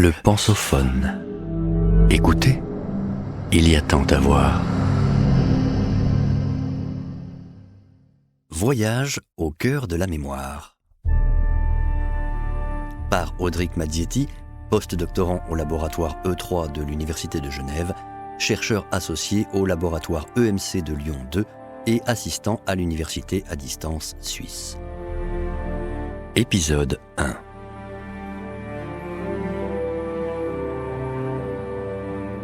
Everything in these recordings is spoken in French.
Le pensophone. Écoutez, il y a tant à voir. Voyage au cœur de la mémoire. Par Audric Mazzietti, post-doctorant au laboratoire E3 de l'Université de Genève, chercheur associé au laboratoire EMC de Lyon 2 et assistant à l'université à distance suisse. Épisode 1.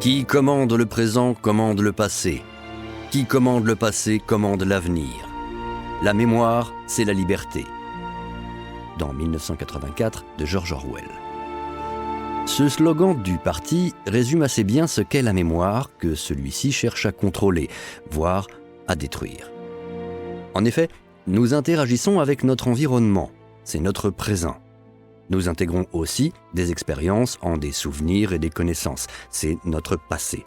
Qui commande le présent commande le passé. Qui commande le passé commande l'avenir. La mémoire, c'est la liberté. Dans 1984 de George Orwell. Ce slogan du parti résume assez bien ce qu'est la mémoire que celui-ci cherche à contrôler, voire à détruire. En effet, nous interagissons avec notre environnement, c'est notre présent. Nous intégrons aussi des expériences en des souvenirs et des connaissances, c'est notre passé.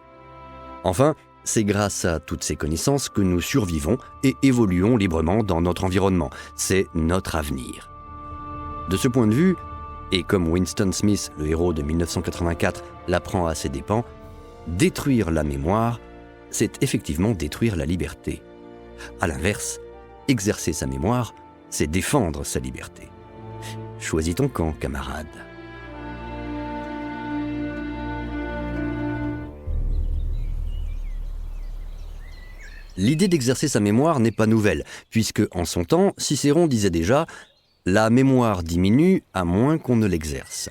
Enfin, c'est grâce à toutes ces connaissances que nous survivons et évoluons librement dans notre environnement, c'est notre avenir. De ce point de vue, et comme Winston Smith, le héros de 1984, l'apprend à ses dépens, détruire la mémoire, c'est effectivement détruire la liberté. À l'inverse, exercer sa mémoire, c'est défendre sa liberté. Choisis ton camp, camarade. L'idée d'exercer sa mémoire n'est pas nouvelle, puisque, en son temps, Cicéron disait déjà « La mémoire diminue à moins qu'on ne l'exerce ».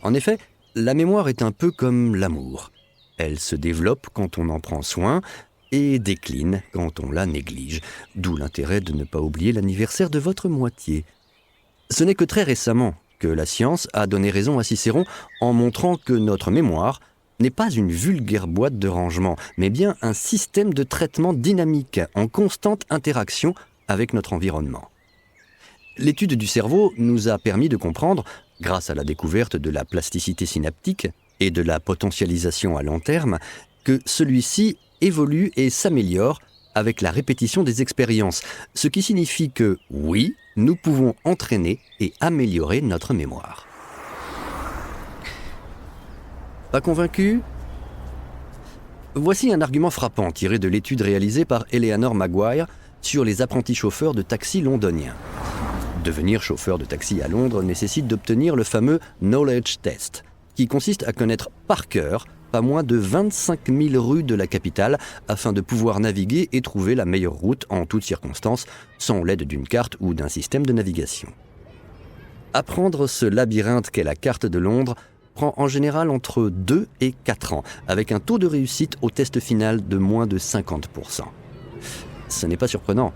En effet, la mémoire est un peu comme l'amour. Elle se développe quand on en prend soin et décline quand on la néglige, d'où l'intérêt de ne pas oublier l'anniversaire de votre moitié. Ce n'est que très récemment que la science a donné raison à Cicéron en montrant que notre mémoire n'est pas une vulgaire boîte de rangement, mais bien un système de traitement dynamique en constante interaction avec notre environnement. L'étude du cerveau nous a permis de comprendre, grâce à la découverte de la plasticité synaptique et de la potentialisation à long terme, que celui-ci évolue et s'améliore avec la répétition des expériences, ce qui signifie que, oui, nous pouvons entraîner et améliorer notre mémoire. Pas convaincu ? Voici un argument frappant tiré de l'étude réalisée par Eleanor Maguire sur les apprentis chauffeurs de taxi londoniens. Devenir chauffeur de taxi à Londres nécessite d'obtenir le fameux Knowledge Test, qui consiste à connaître par cœur pas moins de 25 000 rues de la capitale afin de pouvoir naviguer et trouver la meilleure route en toutes circonstances, sans l'aide d'une carte ou d'un système de navigation. Apprendre ce labyrinthe qu'est la carte de Londres prend en général entre 2 et 4 ans, avec un taux de réussite au test final de moins de 50%. Ce n'est pas surprenant.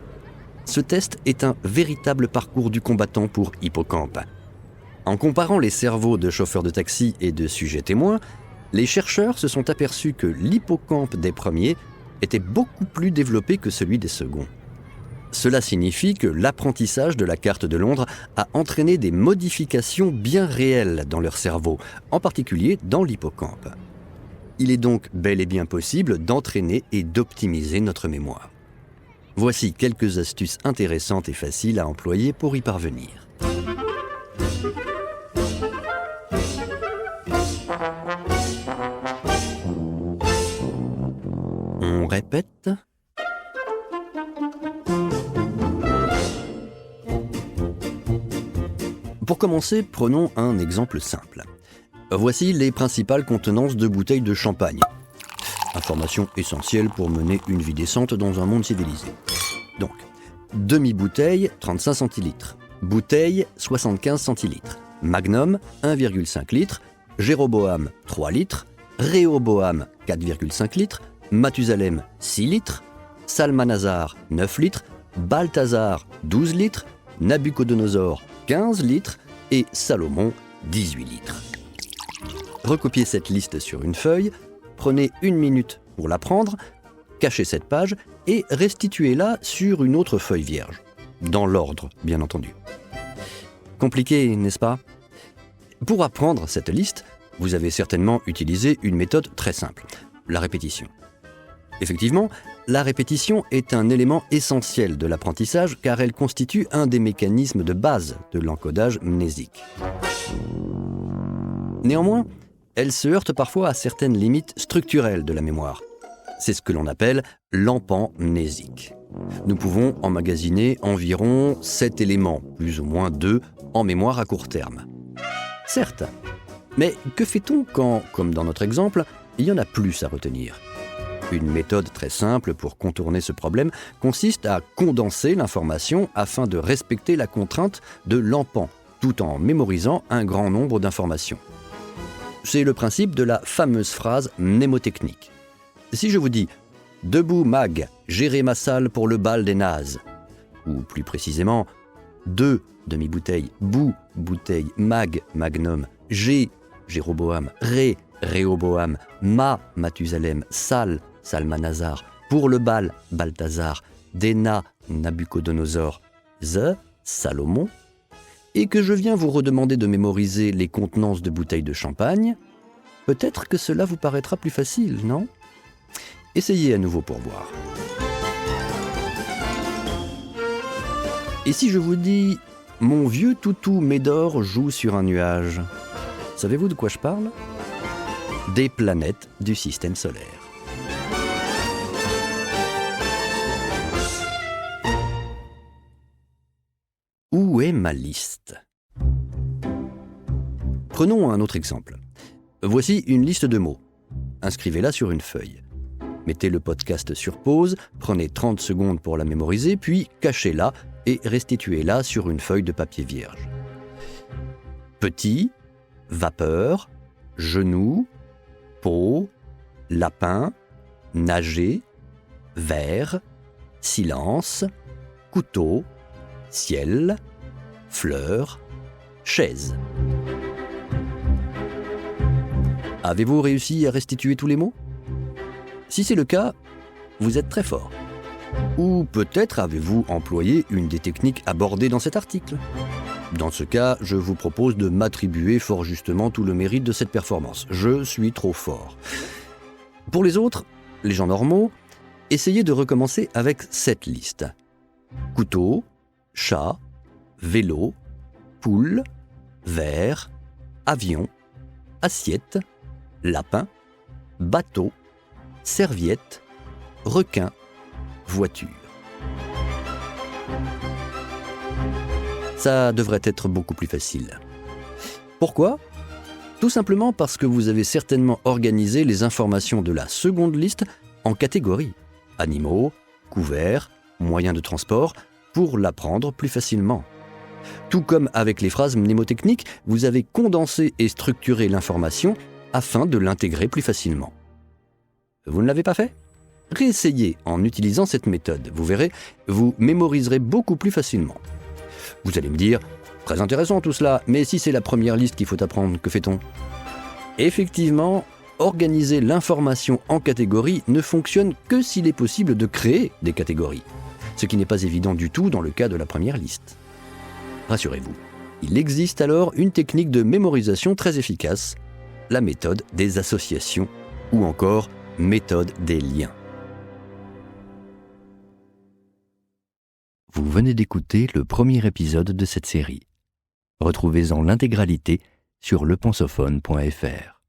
Ce test est un véritable parcours du combattant pour Hippocampe. En comparant les cerveaux de chauffeurs de taxi et de sujets témoins, les chercheurs se sont aperçus que l'hippocampe des premiers était beaucoup plus développé que celui des seconds. Cela signifie que l'apprentissage de la carte de Londres a entraîné des modifications bien réelles dans leur cerveau, en particulier dans l'hippocampe. Il est donc bel et bien possible d'entraîner et d'optimiser notre mémoire. Voici quelques astuces intéressantes et faciles à employer pour y parvenir. On répète. Pour commencer, prenons un exemple simple. Voici les principales contenances de bouteilles de champagne. Information essentielle pour mener une vie décente dans un monde civilisé. Donc, demi-bouteille, 35 centilitres. Bouteille, 75 centilitres. Magnum, 1,5 litre. Jéroboam, 3 litres. Réhoboam, 4,5 litres. Mathusalem, 6 litres. Salmanazar, 9 litres. Balthazar, 12 litres. Nabucodonosor, 15 litres. Et Salomon, 18 litres. Recopiez cette liste sur une feuille. Prenez 1 minute pour la prendre, cachez cette page et restituez-la sur une autre feuille vierge. Dans l'ordre, bien entendu. Compliqué, n'est-ce pas ? Pour apprendre cette liste, vous avez certainement utilisé une méthode très simple, la répétition. Effectivement, la répétition est un élément essentiel de l'apprentissage car elle constitue un des mécanismes de base de l'encodage mnésique. Néanmoins, elle se heurte parfois à certaines limites structurelles de la mémoire. C'est ce que l'on appelle l'empamnésique. Nous pouvons emmagasiner environ 7 éléments, plus ou moins 2, en mémoire à court terme. Certes, mais que fait-on quand, comme dans notre exemple, il y en a plus à retenir ? Une méthode très simple pour contourner ce problème consiste à condenser l'information afin de respecter la contrainte de l'empan, tout en mémorisant un grand nombre d'informations. C'est le principe de la fameuse phrase mnémotechnique. Si je vous dis « Debout Mag, gérez ma salle pour le bal des nazes » ou plus précisément « 2 demi-bouteilles, bout, bouteille, mag, magnum, G, Jéroboam, Ré, Réoboam, Ma, Mathusalem, Sal, Salmanazar, pour le bal, Balthazar, Déna, Nabucodonosor, Z, Salomon, et que je viens vous redemander de mémoriser les contenances de bouteilles de champagne, peut-être que cela vous paraîtra plus facile, non ? Essayez à nouveau pour voir. Et si je vous dis « Mon vieux toutou Médor joue sur un nuage », savez-vous de quoi je parle ? Des planètes du système solaire. Où est ma liste ? Prenons un autre exemple. Voici une liste de mots. Inscrivez-la sur une feuille. Mettez le podcast sur pause, prenez 30 secondes pour la mémoriser, puis cachez-la et restituez-la sur une feuille de papier vierge. Petit, vapeur, genou, peau, lapin, nager, verre, silence, couteau, ciel, fleur, chaise. Avez-vous réussi à restituer tous les mots ? Si c'est le cas, vous êtes très fort. Ou peut-être avez-vous employé une des techniques abordées dans cet article. Dans ce cas, je vous propose de m'attribuer fort justement tout le mérite de cette performance. Je suis trop fort. Pour les autres, les gens normaux, essayez de recommencer avec cette liste. Couteau, chat, vélo, poule, verre, avion, assiette, lapin, bateau, serviette, requin, voiture. Ça devrait être beaucoup plus facile. Pourquoi ? Tout simplement parce que vous avez certainement organisé les informations de la seconde liste en catégories. Animaux, couverts, moyens de transport, pour l'apprendre plus facilement. Tout comme avec les phrases mnémotechniques, vous avez condensé et structuré l'information afin de l'intégrer plus facilement. Vous ne l'avez pas fait ? Réessayez en utilisant cette méthode. Vous verrez, vous mémoriserez beaucoup plus facilement. Vous allez me dire, très intéressant tout cela, mais si c'est la première liste qu'il faut apprendre, que fait-on ? Effectivement, organiser l'information en catégories ne fonctionne que s'il est possible de créer des catégories, ce qui n'est pas évident du tout dans le cas de la première liste. Rassurez-vous, il existe alors une technique de mémorisation très efficace, la méthode des associations ou encore méthode des liens. Vous venez d'écouter le premier épisode de cette série. Retrouvez-en l'intégralité sur lepensophone.fr.